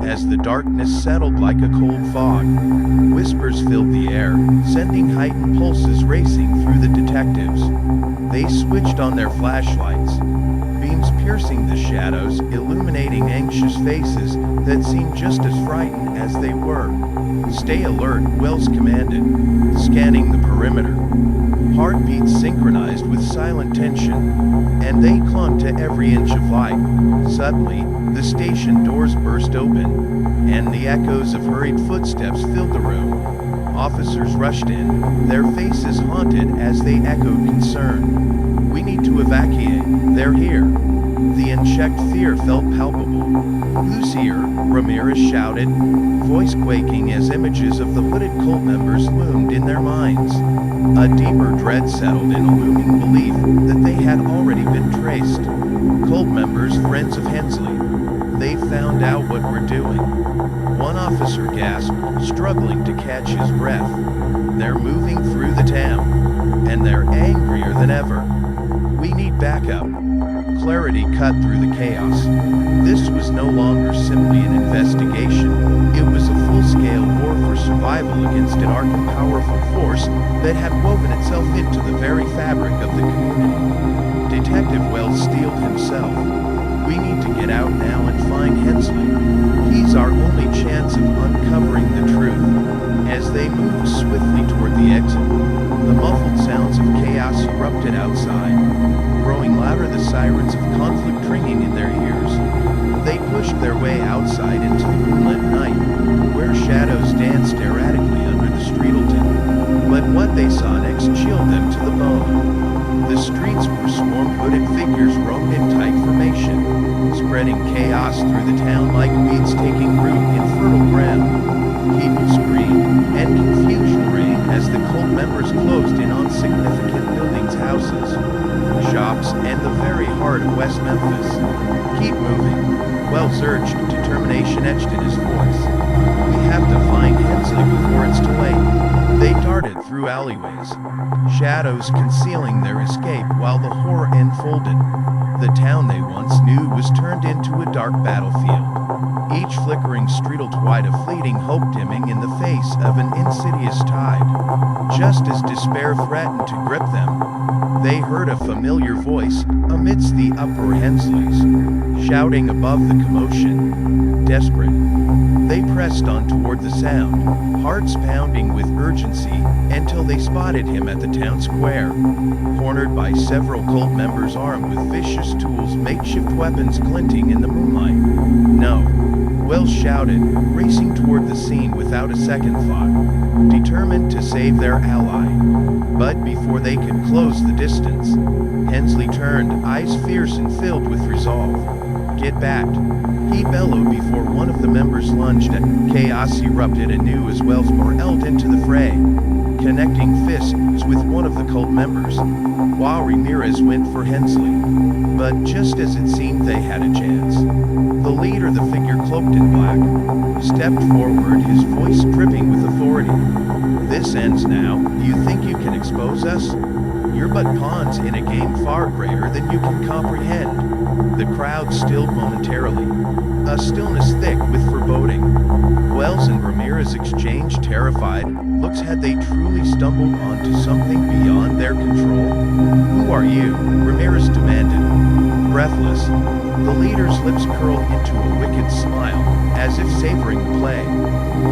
As the darkness settled like a cold fog, whispers filled the air, sending heightened pulses racing through the detectives. They switched on their flashlights, beams piercing the shadows, illuminating anxious faces that seemed just as frightened as they were. "Stay alert," Wells commanded, scanning the perimeter. Heartbeats synchronized with silent tension, and they clung to every inch of light. Suddenly, the station doors burst open, and the echoes of hurried footsteps filled the room. Officers rushed in, their faces haunted as they echoed concern. "We need to evacuate. They're here." The unchecked fear felt palpable. "Who's here?" Ramirez shouted, voice quaking as images of the hooded cult members loomed in their minds. A deeper dread settled in, a looming belief that they had already been traced. Cult members, friends of Hensley. They found out what we're doing. One officer gasped, struggling to catch his breath. "They're moving through the town, and they're angrier than ever. We need backup." Clarity cut through the chaos. This was no longer simply an investigation. It was a full-scale war for survival against an arc and powerful force that had woven itself into the very fabric of the community. Detective Wells steeled himself. "We need to get out now and find Hensley. He's our only chance of uncovering the truth." As they moved swiftly toward the exit, the muffled sounds of chaos erupted outside, growing louder, the sirens of conflict ringing in their ears. They pushed their way outside into the moonlit night, where shadows danced erratically under the streetleton. But what they saw next chilled them to the bone. The streets were swarmed, hooded figures roamed in tight formation, spreading chaos through the town like weeds taking root in fertile ground. People screamed, and confusion reigned as the cult members closed in on significant buildings, houses, shops, and the very heart of West Memphis. "Keep moving," Wells urged, determination etched in his voice. "We have to find Hensley before it's too late." They darted through alleyways, shadows concealing their escape while the horror unfolded. The town they once knew was turned into a dark battlefield, each flickering streetlight a fleeting hope dimming in the face of an insidious tide. Just as despair threatened to grip them, they heard a familiar voice amidst the uproar, Hensley's, shouting above the commotion. Desperate, they pressed on toward the sound, hearts pounding with urgency, until they spotted him at the town square, cornered by several cult members armed with vicious tools, makeshift weapons glinting in the moonlight. "No," Wells shouted, racing toward the scene without a second thought, determined to save their ally. But before they could close the distance, Hensley turned, eyes fierce and filled with resolve. "Get back," he bellowed before one of the members lunged at. Chaos erupted anew as Wells barreled into the fray, connecting fists with one of the cult members, while Ramirez went for Hensley. But just as it seemed they had a chance, the leader, the figure cloaked in black, stepped forward, his voice dripping with authority. "This ends now. You think you can expose us? You're but pawns in a game far greater than you can comprehend." The crowd stilled momentarily, a stillness thick with foreboding. Wells and Ramirez exchanged terrified looks. Had they truly stumbled onto something beyond their control? "Who are you?" Ramirez demanded. Breathless, the leader's lips curled into a wicked smile, as if savoring the play.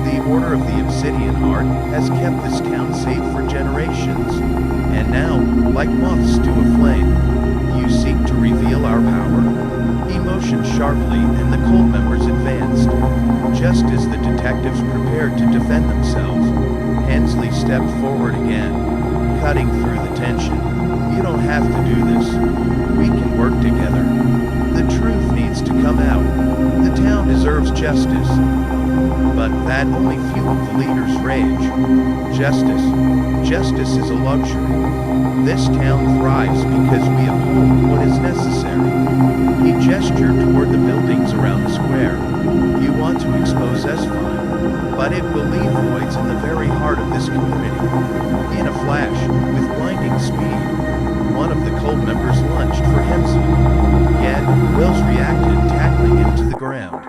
"The Order of the Obsidian Heart has kept this town safe for generations, and now, like moths to a flame, you seek to reveal our power?" He motioned sharply, and the cult members advanced. Just as the detectives prepared to defend themselves, Hensley stepped forward again, cutting through the tension. "You don't have to do this. We can work together. The truth needs to come out. The town deserves justice." But that only fueled the leader's rage. Justice. Justice is a luxury. This town thrives because we uphold what is necessary. He gestured toward the buildings around the square. "You want to expose us, fine, but it will leave voids in the very heart of this community." In a flash, with blinding speed, one of the cult members lunged for Hensley. Yet, Wells reacted, tackling him to the ground.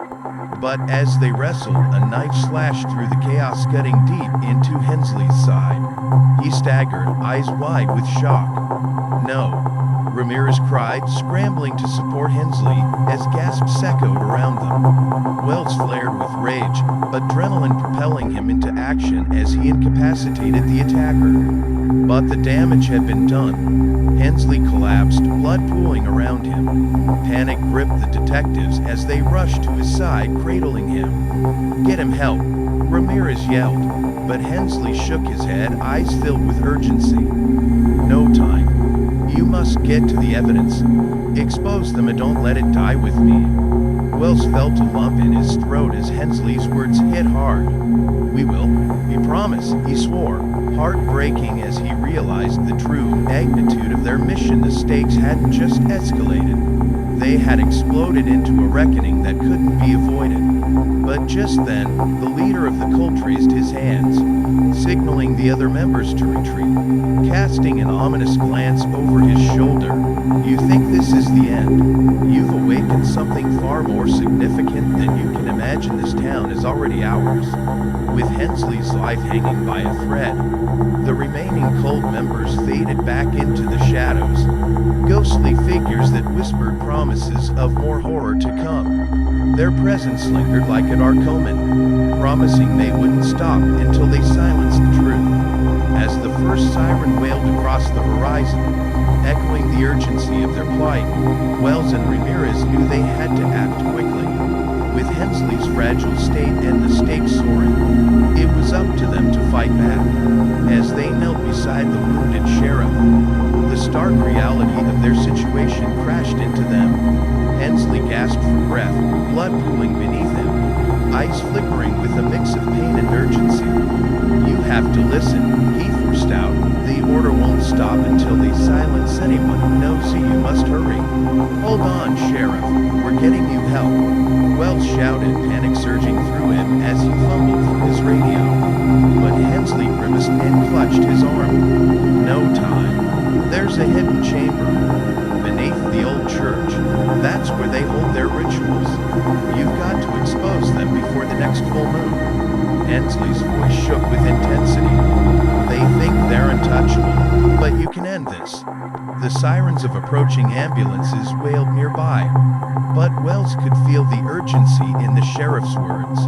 But as they wrestled, a knife slashed through the chaos, cutting deep into Hensley's side. He staggered, eyes wide with shock. "No!" Ramirez cried, scrambling to support Hensley as gasps echoed around them. Wells flared with rage, adrenaline propelling him into action as he incapacitated the attacker. But the damage had been done. Hensley collapsed, blood pooling around him. Panic gripped the detectives as they rushed to his side, cradling him. "Get him help!" Ramirez yelled, but Hensley shook his head, eyes filled with urgency. "No time. You must get to the evidence. Expose them and don't let it die with me." Wells felt a lump in his throat as Hensley's words hit hard. "We will. We promise," he swore, heartbreaking as he realized the true magnitude of their mission. The stakes hadn't just escalated. They had exploded into a reckoning that couldn't be avoided. But just then, the leader of the cult raised his hands, signaling the other members to retreat. Casting an ominous glance over his shoulder, "You think this is the end? You've awakened something far more significant than you can imagine. This town is already ours." With Hensley's life hanging by a thread, the remaining cult members faded back into the shadows, ghostly figures that whispered promises of more horror to come. Their presence lingered like a dark omen, promising they wouldn't stop until they silenced the truth. As the first siren wailed across the horizon, echoing the urgency of their plight, Wells and Ramirez knew they had to act quickly. With Hensley's fragile state and the stakes soaring, it was up to them to fight back. As they knelt beside the wounded sheriff, the stark reality of their situation crashed into them. Hensley gasped for breath, blood pooling beneath him, eyes flickering with a mix of pain and urgency. "You have to listen," he forced out. "The order won't stop until they silence anyone who knows you. You must hurry." "Hold on, Sheriff. We're getting you help," Wells shouted, panic surging through him as he fumbled for his radio. But Hensley grimaced and clutched his arm. "No time. There's a hidden chamber beneath the old church. That's where they hold their rituals. You've got to expose them before the next full moon." Hensley's voice shook with intensity. "They think they're untouchable, but you can end this." The sirens of approaching ambulances wailed nearby, but Wells could feel the urgency in the sheriff's words.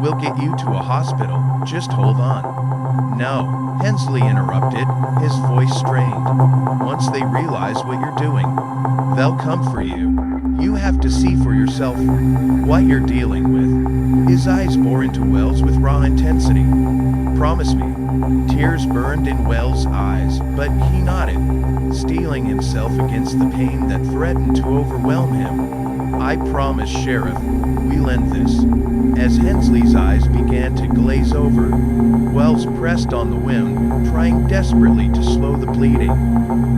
"We'll get you to a hospital, just hold on." "No," Hensley interrupted, his voice strained. "Once they realize what you're doing, they'll come for you. You have to see for yourself what you're dealing with." His eyes bore into Wells with raw intensity. "Promise me." Tears burned in Wells' eyes, but he nodded, steeling himself against the pain that threatened to overwhelm him. "I promise, Sheriff, we'll end this." As Hensley's eyes began to glaze over, Wells pressed on the wound, trying desperately to slow the bleeding.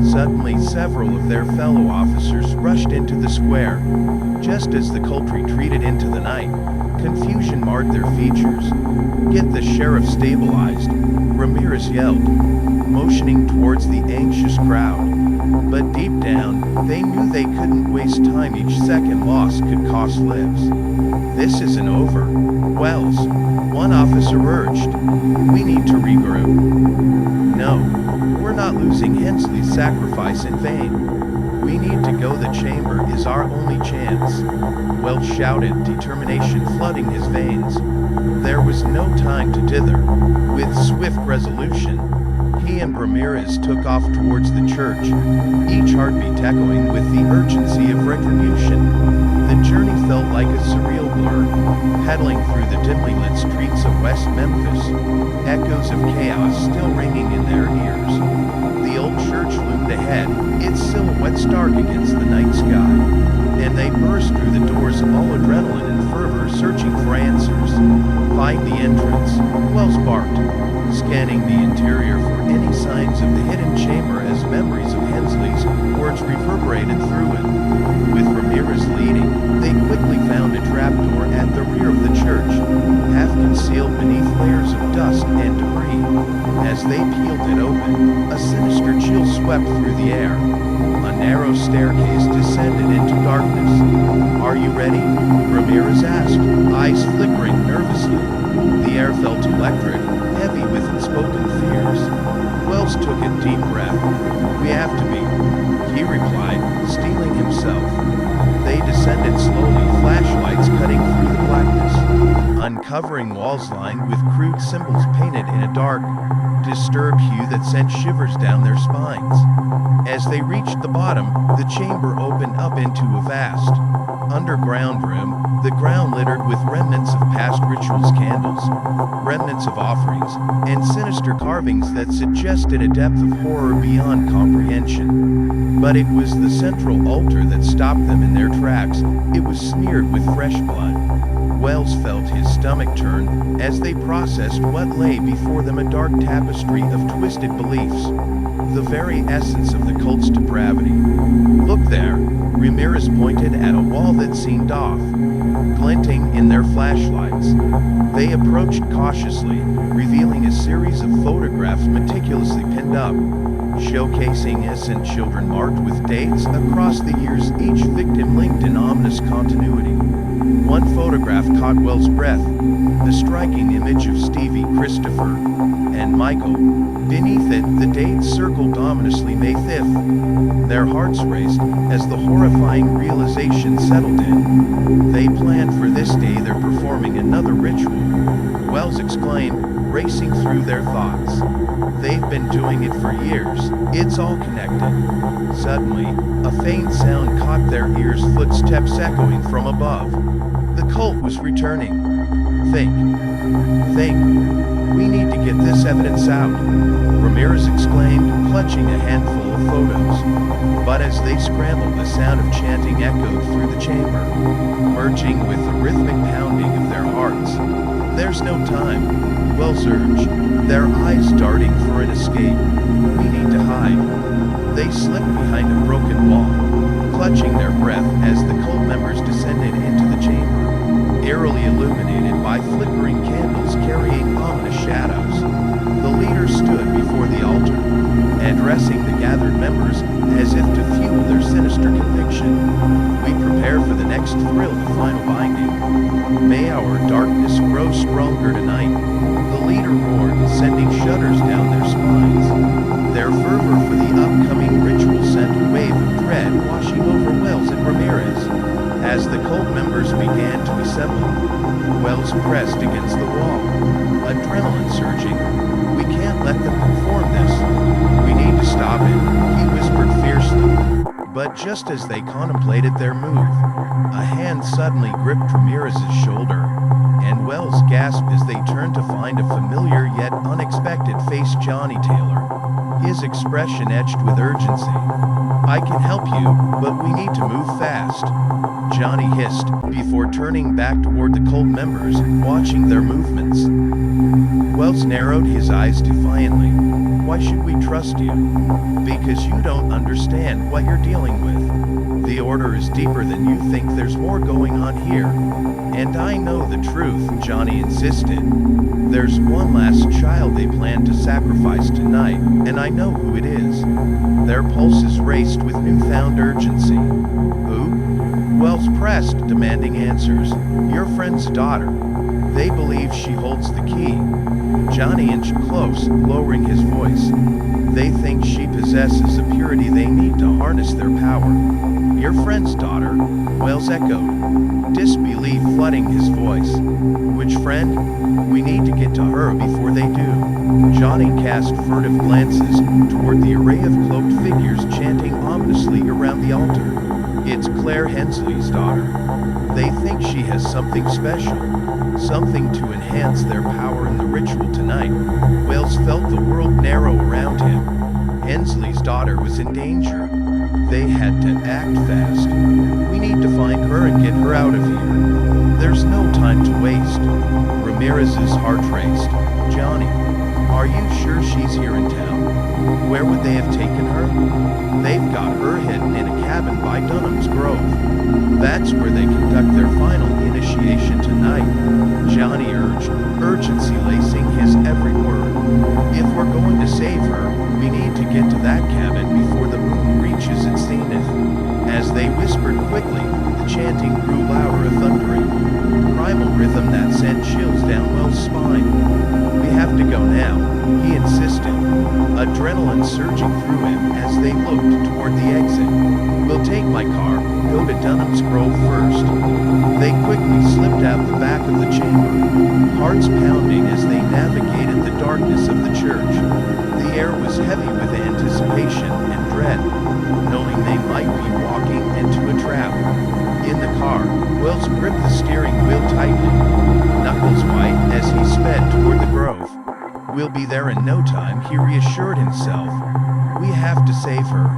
Suddenly, several of their fellow officers rushed into the square. Just as the cult retreated into the night, confusion marred their features. "Get the sheriff stabilized," Ramirez yelled, motioning towards the anxious crowd. But deep down, they knew they couldn't waste time. Each second lost could cost lives. "This isn't over, Wells," one officer urged. "We need to regroup." "No, we're not losing Hensley's sacrifice in vain. We need to go. The chamber is our only chance," Wells shouted, determination flooding his veins. There was no time to dither. With swift resolution, he and Ramirez took off towards the church, each heartbeat echoing with the urgency of retribution. The journey felt like a surreal blur, pedaling through the dimly lit streets of West Memphis, echoes of chaos still ringing in their ears. The old church loomed ahead, its silhouette stark against the night sky, and they burst through the doors, all adrenaline and fervor, searching for answers. "Find the entrance," Wells barked, scanning the interior for any signs of the hidden chamber as memories of Hensley's words reverberated through it. With Ramirez leading, they quickly found a trapdoor at the rear of the church, half concealed beneath layers of dust and debris. As they peeled it open, a sinister chill swept through the air. A narrow staircase descended into darkness. "Are you ready?" Ramirez asked, eyes flickering nervously. The air felt electric, heavy with unspoken fears. Wells took a deep breath. "We have to be," he replied, steeling himself. They descended slowly, flashlights cutting through the blackness, uncovering walls lined with crude symbols painted in a dark, disturbed hue that sent shivers down their spines. As they reached the bottom, the chamber opened up into a vast, underground room, the ground littered with remnants of past rituals, candles, remnants of offerings, and sinister carvings that suggested a depth of horror beyond comprehension. But it was the central altar that stopped them in their tracks. It was smeared with fresh blood. Wells felt his stomach turn as they processed what lay before them, a dark tapestry of twisted beliefs, the very essence of the cult's depravity. "Look there," Ramirez pointed at a wall that seemed off, glinting in their flashlights. They approached cautiously, revealing a series of photographs meticulously pinned up, showcasing innocent children marked with dates across the years, each victim linked in ominous continuity. One photograph caught Wells' breath, a striking image of Stevie, Christopher, and Michael. Beneath it, the dates circled ominously, May 5th. Their hearts raced as the horrifying realization settled in. They planned for this day. They're performing another ritual, Wells exclaimed, racing through their thoughts. They've been doing it for years. It's all connected. Suddenly, a faint sound caught their ears, footsteps echoing from above. The cult was returning. Think. We need to get this evidence out, Ramirez exclaimed, clutching a handful of photos. But as they scrambled, the sound of chanting echoed through the chamber, merging with the rhythmic pounding of their hearts. There's no time, Wells urged, their eyes darting for an escape. We need to hide. They slipped behind a broken wall, clutching their breath as the cult members descended into the chamber, eerily illuminated by flickering candles carrying ominous shadows. The leader stood before the altar, addressing the gathered members as if to fuel their sinister conviction. We prepare for the next thrill, the final binding. May our darkness grow stronger tonight, the leader roared, sending shudders down their spines. Their fervor for the upcoming ritual sent a wave of dread washing over Wells and Ramirez. As the cult members began to assemble, Wells pressed against the wall, adrenaline surging. We can't let them perform this. We need to stop it, he whispered fiercely. But just as they contemplated their move, a hand suddenly gripped Ramirez's shoulder, and Wells gasped as they turned to find a familiar yet unexpected face, Johnny Taylor, his expression edged with urgency. I can help you, but we need to move fast, Johnny hissed, before turning back toward the cult members, watching their movements. Wells narrowed his eyes defiantly. Why should we trust you? Because you don't understand what you're dealing with. The order is deeper than you think. There's more going on here. And I know the truth, Johnny insisted. There's one last child they plan to sacrifice tonight, and I know who it is. Their pulses raced with newfound urgency. Who? Wells pressed, demanding answers. Your friend's daughter. They believe she holds the key. Johnny inched close, lowering his voice. They think she possesses the purity they need to harness their power. Your friend's daughter, Wells echoed, disbelief flooding his voice. Which friend? We need to get to her before they do. Johnny cast furtive glances toward the array of cloaked figures chanting ominously around the altar. It's Claire Hensley's daughter. They think she has something special, something to enhance their power in the ritual tonight. Wells felt the world narrow around him. Hensley's daughter was in danger. They had to act fast. We need to find her and get her out of here. There's no time to waste. Ramirez's heart raced. Johnny, are you sure she's here in town? Where would they have taken her? They've got her hidden in a cabin by Dunham's Grove. That's where they conduct their final initiation tonight, Johnny urged, urgency lacing his every word. If we're going to save her, we need to get to that cabin before the moon reaches much as it seemeth. As they whispered quickly, the chanting grew louder, a thundering, primal rhythm that sent chills down Wells' spine. "We have to go now," he insisted, adrenaline surging through him as they looked toward the exit. "We'll take my car, go to Dunham's Grove first." They quickly slipped out the back of the chamber, hearts pounding as they navigated the darkness of the church. The air was heavy with anticipation and dread, knowing they might be walking into a trap. In the car, Wells gripped the steering wheel tightly, knuckles white as he sped toward the grove. "We'll be there in no time," he reassured himself. "We have to save her."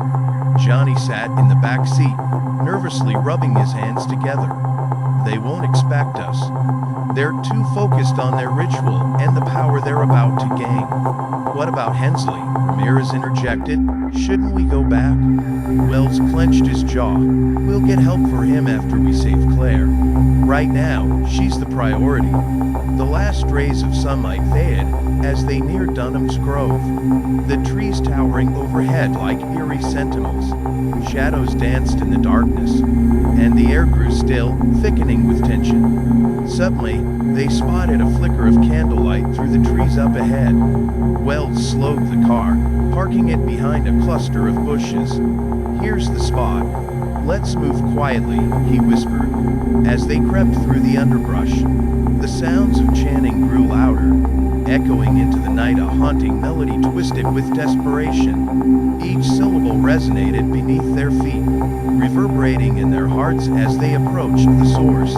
Johnny sat in the back seat, nervously rubbing his hands together. "They won't expect us. They're too focused on their ritual and the power they're about to gain." "What about Hensley?" Ramirez interjected. "Shouldn't we go back?" Wells clenched his jaw. "We'll get help for him after we save Claire. Right now, she's the priority." The last rays of sunlight faded as they neared Dunham's Grove, the trees towering overhead like eerie sentinels. Shadows danced in the darkness, and the air grew still, thickening with tension. Suddenly, they spotted a flicker of candlelight through the trees up ahead. Wells slowed the car, parking it behind a cluster of bushes. "Here's the spot. Let's move quietly," he whispered, as they crept through the underbrush. The sounds of chanting grew louder, echoing into the night, a haunting melody twisted with desperation. Each syllable resonated beneath their feet, reverberating in their hearts as they approached the source.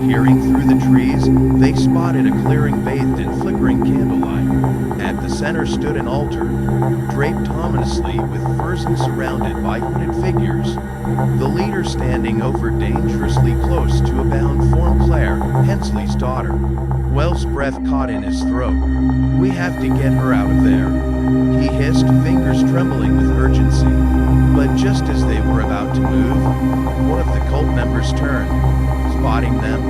Peering through the trees, they spotted a clearing bathed in flickering candlelight. At the center stood an altar, draped ominously with furs and surrounded by hooded figures. The leader standing over dangerously close to a bound form, Claire, Hensley's daughter. Wells' breath caught in his throat. "We have to get her out of there," he hissed, fingers trembling with urgency. But just as they were about to move, one of the cult members turned, spotting them.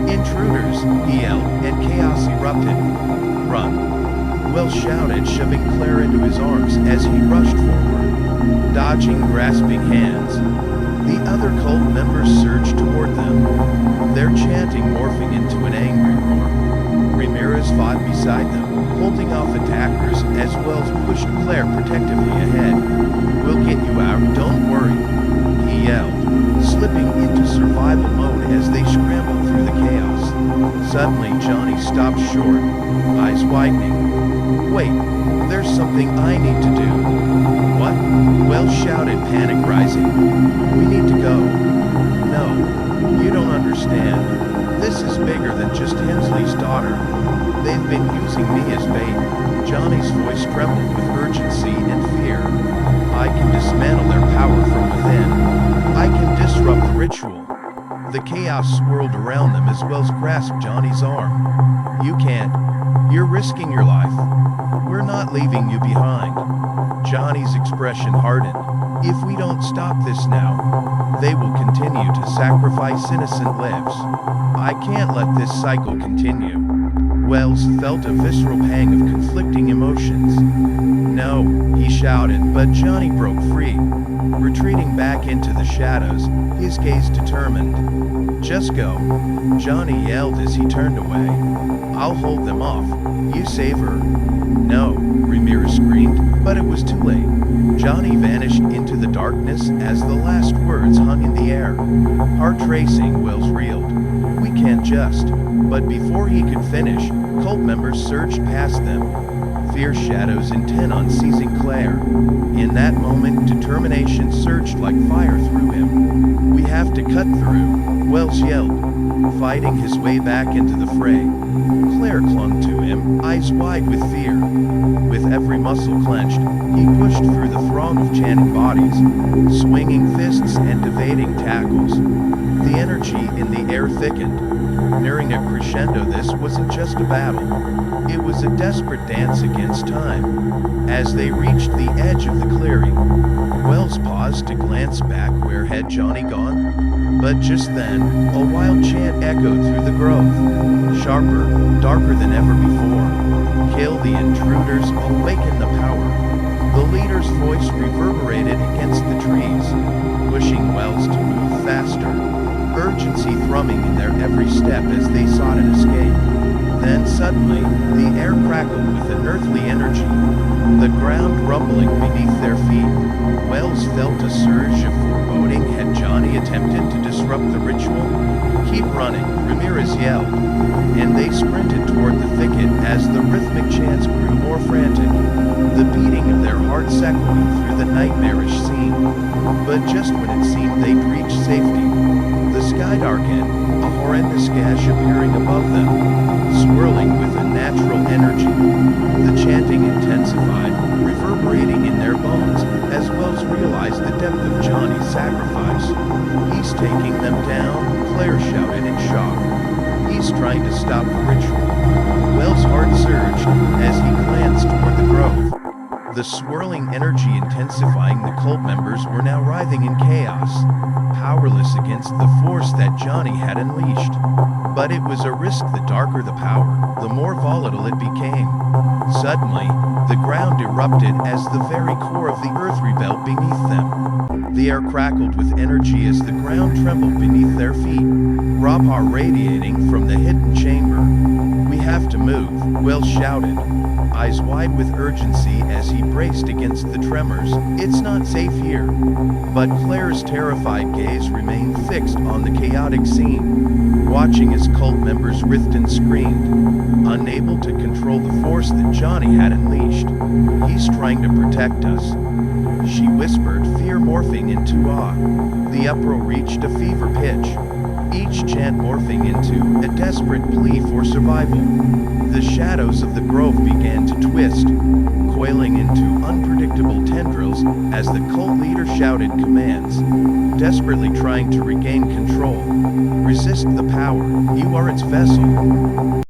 "Intruders!" he yelled, and chaos erupted. "Run!" Wells shouted, shoving Claire into his arms as he rushed forward, dodging grasping hands. The other cult members surged toward them, their chanting morphing into an angry roar. Ramirez fought beside them, holding off attackers as Wells pushed Claire protectively ahead. "We'll get you out, don't worry," he yelled, slipping into survival mode as they scrambled through the chaos. Suddenly Johnny stopped short, eyes widening. "Wait, there's something I need to do." "What?" Wells shouted, panic rising. "We need to go." "No, you don't understand. This is bigger than just Hensley's daughter. They've been using me as bait." Johnny's voice trembled with urgency and fear. "I can dismantle their power from within. I can disrupt the ritual." The chaos swirled around them as Wells grasped Johnny's arm. "You can't. You're risking your life. We're not leaving you behind." Johnny's expression hardened. "If we don't stop this now, they will continue to sacrifice innocent lives. I can't let this cycle continue." Wells felt a visceral pang of conflicting emotions. "No," he shouted, but Johnny broke free, retreating back into the shadows, his gaze determined. "Just go," Johnny yelled as he turned away. "I'll hold them off. You save her." "No," Ramirez screamed, but it was too late. Johnny vanished into the darkness as the last words hung in the air. Heart racing, Wells reeled. "We can't just..." But before he could finish, cult members surged past them, fierce shadows intent on seizing Claire. In that moment, determination surged like fire through him. "We have to cut through," Wells yelled, fighting his way back into the fray. Claire clung to him, eyes wide with fear. With every muscle clenched, he pushed through the throng of chanting bodies, swinging fists and evading tackles. The energy in the air thickened, nearing a crescendo. This wasn't just a battle. It was a desperate dance against time. As they reached the edge of the clearing, Wells paused to glance back. Where had Johnny gone? But just then, a wild chant echoed through the grove, sharper, darker than ever before. "Kill the intruders, awaken the power." The leader's voice reverberated against the trees, pushing Wells to move faster, urgency thrumming in their every step as they sought an escape. Then suddenly, the air crackled with unearthly energy, the ground rumbling beneath their feet. Wells felt a surge of foreboding. Had Johnny attempted to disrupt the ritual? "Keep running," Ramirez yelled, and they sprinted toward the thicket as the rhythmic chants grew more frantic, the beating of their hearts echoing through the nightmarish scene. But just when it seemed they'd reached safety, the sky darkened, a horrendous gash appearing above them, swirling with unnatural energy. The chanting intensified, reverberating in their bones, as Wells realized the depth of Johnny's sacrifice. "He's taking them down," Claire shouted in shock. "He's trying to stop the ritual." Wells' heart surged as he glanced toward the grove. The swirling energy intensifying. The cult members were now writhing in chaos, powerless against the force that Johnny had unleashed. But it was a risk. The darker the power, the more volatile it became. Suddenly, the ground erupted as the very core of the earth rebelled beneath them. The air crackled with energy as the ground trembled beneath their feet, raw power radiating from the hidden chamber. "We have to move," Wells shouted, eyes wide with urgency as he braced against the tremors. "It's not safe here." But Claire's terrified gaze remained fixed on the chaotic scene, watching as cult members writhed and screamed, unable to control the force that Johnny had unleashed. "He's trying to protect us," she whispered, fear morphing into awe. The uproar reached a fever pitch, each chant morphing into a desperate plea for survival. The shadows of the grove began to twist, coiling into unpredictable tendrils as the cult leader shouted commands, desperately trying to regain control. "Resist the power, you are its vessel."